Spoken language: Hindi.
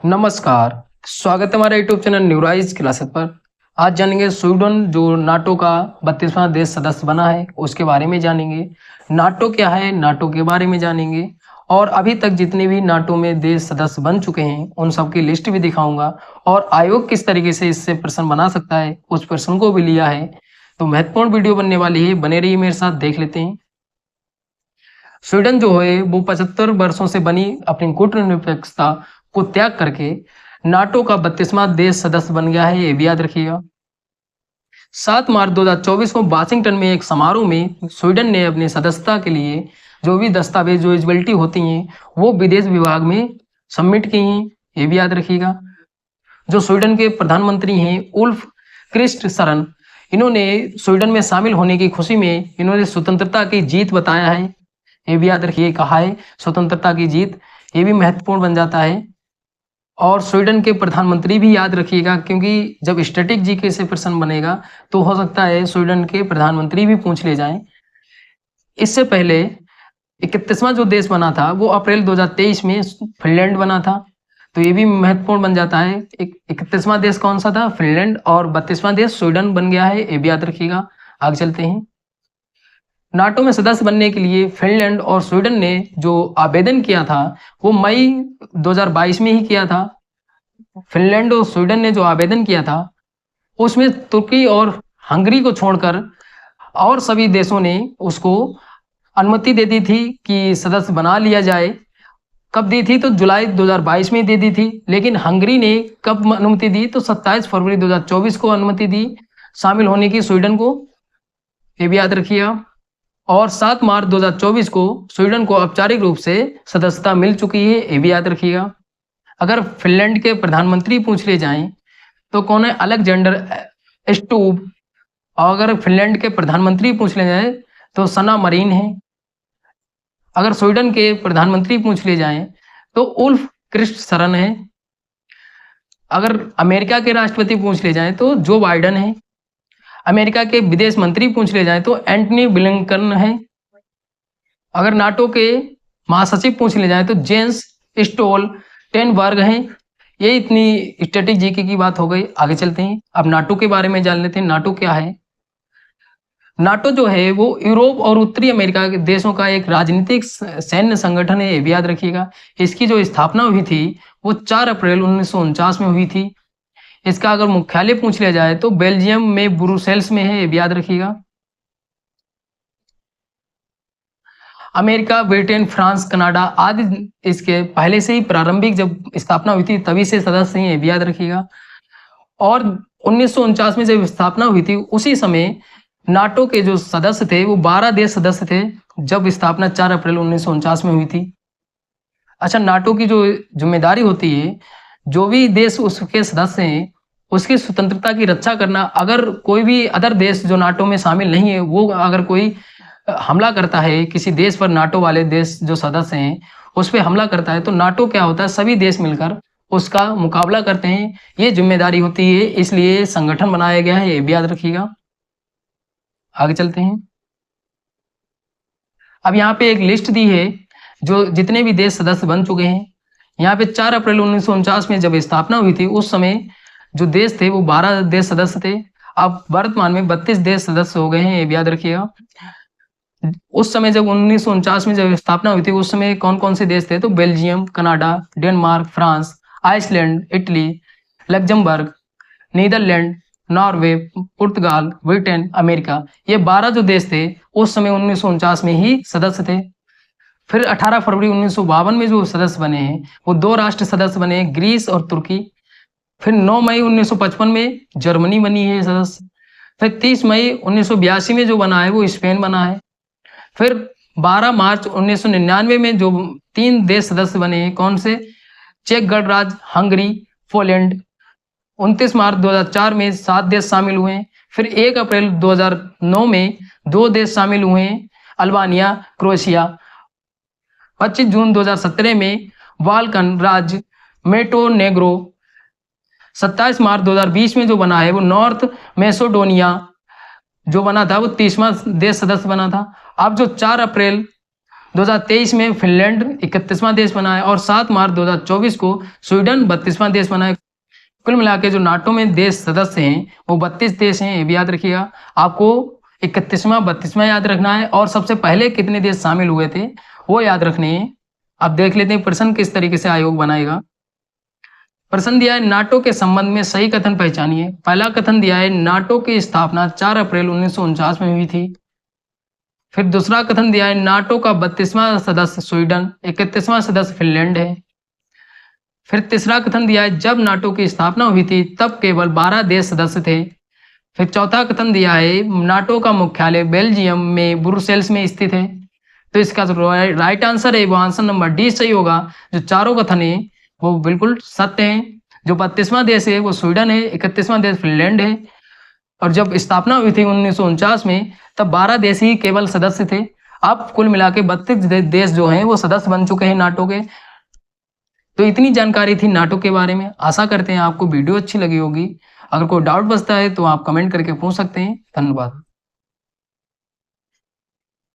नमस्कार। स्वागत है हमारे यूट्यूब चैनल न्यूराइज क्लासेस पर। आज जानेंगे स्वीडन जो नाटो का 32वां देश सदस्य बना है उसके बारे में जानेंगे। नाटो क्या है, नाटो के बारे में जानेंगे और अभी तक जितने भी नाटो में देश सदस्य बन चुके हैं उन सब की लिस्ट भी दिखाऊंगा और आयोग किस तरीके से इससे प्रश्न बना सकता है उस प्रश्न को भी लिया है। तो महत्वपूर्ण वीडियो बनने वाली है, बने रहिए मेरे साथ, देख लेते हैं। स्वीडन जो है वो 75 वर्षों से बनी अपनी गुटनिरपेक्षता को त्याग करके नाटो का 32वां देश सदस्य बन गया है, ये भी याद रखिएगा। 7 मार्च 2024 को वाशिंगटन में एक समारोह में स्वीडन ने अपनी सदस्यता के लिए जो भी दस्तावेज जो एलिजिबिलिटी होती हैं वो विदेश विभाग में सबमिट की हैं, ये भी याद रखिएगा। जो स्वीडन के प्रधानमंत्री हैं उल्फ क्रिस्टसरन, इन्होंने स्वीडन में शामिल होने की खुशी में इन्होंने स्वतंत्रता की जीत बताया है, ये भी याद रखिए। कहा है स्वतंत्रता की जीत, ये भी महत्वपूर्ण बन जाता है। और स्वीडन के प्रधानमंत्री भी याद रखिएगा, क्योंकि जब स्टैटिक जीके से प्रश्न बनेगा तो हो सकता है स्वीडन के प्रधानमंत्री भी पूछ ले जाएं। इससे पहले 31वां जो देश बना था वो अप्रैल 2023 में फिनलैंड बना था, तो ये भी महत्वपूर्ण बन जाता है। 31वां देश कौन सा था? फिनलैंड। और 32वां देश स्वीडन बन गया है, ये भी याद रखिएगा। आगे चलते हैं। नाटो में सदस्य बनने के लिए फिनलैंड और स्वीडन ने जो आवेदन किया था वो मई 2022 में ही किया था। फिनलैंड और स्वीडन ने जो आवेदन किया था उसमें तुर्की और हंगरी को छोड़कर और सभी देशों ने उसको अनुमति दे दी थी कि सदस्य बना लिया जाए। कब दी थी? तो जुलाई 2022 में दे दी थी। लेकिन हंगरी ने कब अनुमति दी? तो 27 फरवरी 2024 को अनुमति दी शामिल होने की स्वीडन को, ये भी याद रखिएगा। और 7 मार्च 2024 को स्वीडन को औपचारिक रूप से सदस्यता मिल चुकी है, ये भी याद रखिएगा। अगर फिनलैंड के प्रधानमंत्री पूछ ले जाएं तो कौन है? अलेक्जेंडर स्टूब। और अगर फिनलैंड के प्रधानमंत्री पूछ ले जाए तो सना मरीन है। अगर स्वीडन के प्रधानमंत्री पूछ ले जाएं तो उल्फ क्रिस्टसरन है। अगर अमेरिका के राष्ट्रपति पूछ ले जाएं तो जो बाइडन है। अमेरिका के विदेश मंत्री पूछ ले जाएं तो एंटनी ब्लिंकन है। अगर नाटो के महासचिव पूछ ले जाएं तो जेंस स्टोलटेनबर्ग हैं। ये इतनी स्टैटिक जीके की बात हो गई। आगे चलते हैं, अब नाटो के बारे में जान लेते हैं। नाटो क्या है? नाटो जो है वो यूरोप और उत्तरी अमेरिका के देशों का एक राजनीतिक सैन्य संगठन है, ये भी याद रखिएगा। इसकी जो स्थापना हुई थी वो 4 अप्रैल 1949 में हुई थी। इसका अगर मुख्यालय पूछ लिया जाए तो बेल्जियम में ब्रुसेल्स में है, ये भी याद रखिएगा। अमेरिका, ब्रिटेन, फ्रांस, कनाडा आदि इसके पहले से ही प्रारंभिक जब स्थापना हुई थी तभी से सदस्य हैं, ये भी याद रखिएगा। और 1949 में जब स्थापना हुई थी उसी समय नाटो के जो सदस्य थे वो 12 देश सदस्य थे जब स्थापना 4 अप्रैल 1949 में हुई थी। अच्छा, नाटो की जो जिम्मेदारी होती है, जो भी देश उसके सदस्य हैं उसकी स्वतंत्रता की रक्षा करना। अगर कोई भी अदर देश जो नाटो में शामिल नहीं है वो अगर कोई हमला करता है किसी देश पर, नाटो वाले देश जो सदस्य हैं उस पर हमला करता है, तो नाटो क्या होता है, सभी देश मिलकर उसका मुकाबला करते हैं। ये जिम्मेदारी होती है, इसलिए संगठन बनाया गया है, ये भी याद रखिएगा। आगे चलते हैं। अब यहाँ पे एक लिस्ट दी है जो जितने भी देश सदस्य बन चुके हैं। यहाँ पे 4 अप्रैल 1949 में जब स्थापना हुई थी उस समय जो देश थे वो 12 देश सदस्य थे। अब वर्तमान में 32 देश सदस्य हो गए हैं, ये भी याद रखिएगा। उस समय जब 1949 में जब स्थापना हुई थी उस समय कौन कौन से देश थे? तो Belgium, Canada, Denmark, France, Iceland, Italy, Luxembourg, Netherland, Norway, Portugal, Britain, America, ये 12 जो देश थे उस समय 1949 में ही सदस्य थे। फिर 18 फरवरी 1952 में जो सदस्य बने हैं वो 2 राष्ट्र सदस्य बने हैं, ग्रीस और तुर्की। फिर 9 मई 1955 में जर्मनी बनी है सदस्य। फिर 30 मई 1982 में जो बना है वो स्पेन बना है। फिर 12 मार्च 1999 में जो 3 देश सदस्य बने हैं, कौन से? चेक गणराज्य, हंगरी, पोलैंड। 29 मार्च 2004 में 7 देश शामिल हुए हैं। फिर 1 अप्रैल 2009 में 2 देश शामिल हुए हैं, अल्बानिया, क्रोएशिया। 25 जून 2017 में बाल्कन राज्य मेंटोनेग्रो। 27 मार्च 2020 में जो बना है वो नॉर्थ मैसेडोनिया जो बना था वो 30वां देश सदस्य बना था। अब जो 4 अप्रैल 2023 में फिनलैंड 31वां देश बना है और 7 मार्च 2024 को स्वीडन 32वां देश बना है। कुल मिला के जो नाटो में देश सदस्य हैं वो 32 देश हैं, ये भी याद रखिएगा। आपको 31वां 32वां याद रखना है और सबसे पहले कितने देश शामिल हुए थे वो याद रखने हैं। अब देख लेते हैं प्रश्न किस तरीके से आयोग बनाएगा। प्रश्न दिया है नाटो के संबंध में सही कथन पहचानिए। पहला कथन दिया है नाटो की स्थापना 4 अप्रैल 1949 में हुई थी। फिर दूसरा कथन दिया है नाटो का 32वां सदस्य स्वीडन, 31वां सदस्य फिनलैंड है। फिर तीसरा कथन दिया है जब नाटो की स्थापना हुई थी तब केवल 12 देश सदस्य थे। फिर चौथा कथन दिया है नाटो का मुख्यालय बेल्जियम में ब्रुसेल्स में स्थित है। तो इसका जो राइट आंसर है वो आंसर नंबर डी सही होगा। जो चारों कथन है वो बिल्कुल सत्य है। जो 32वां देश है वो स्वीडन है, 31वां देश फिनलैंड है और जब स्थापना हुई थी 1949 में तब 12 देश ही केवल सदस्य थे। अब कुल मिला के 32 देश जो हैं वो सदस्य बन चुके हैं नाटो के। तो इतनी जानकारी थी नाटो के बारे में। आशा करते हैं आपको वीडियो अच्छी लगी होगी। अगर कोई डाउट बचता है तो आप कमेंट करके पूछ सकते हैं। धन्यवाद।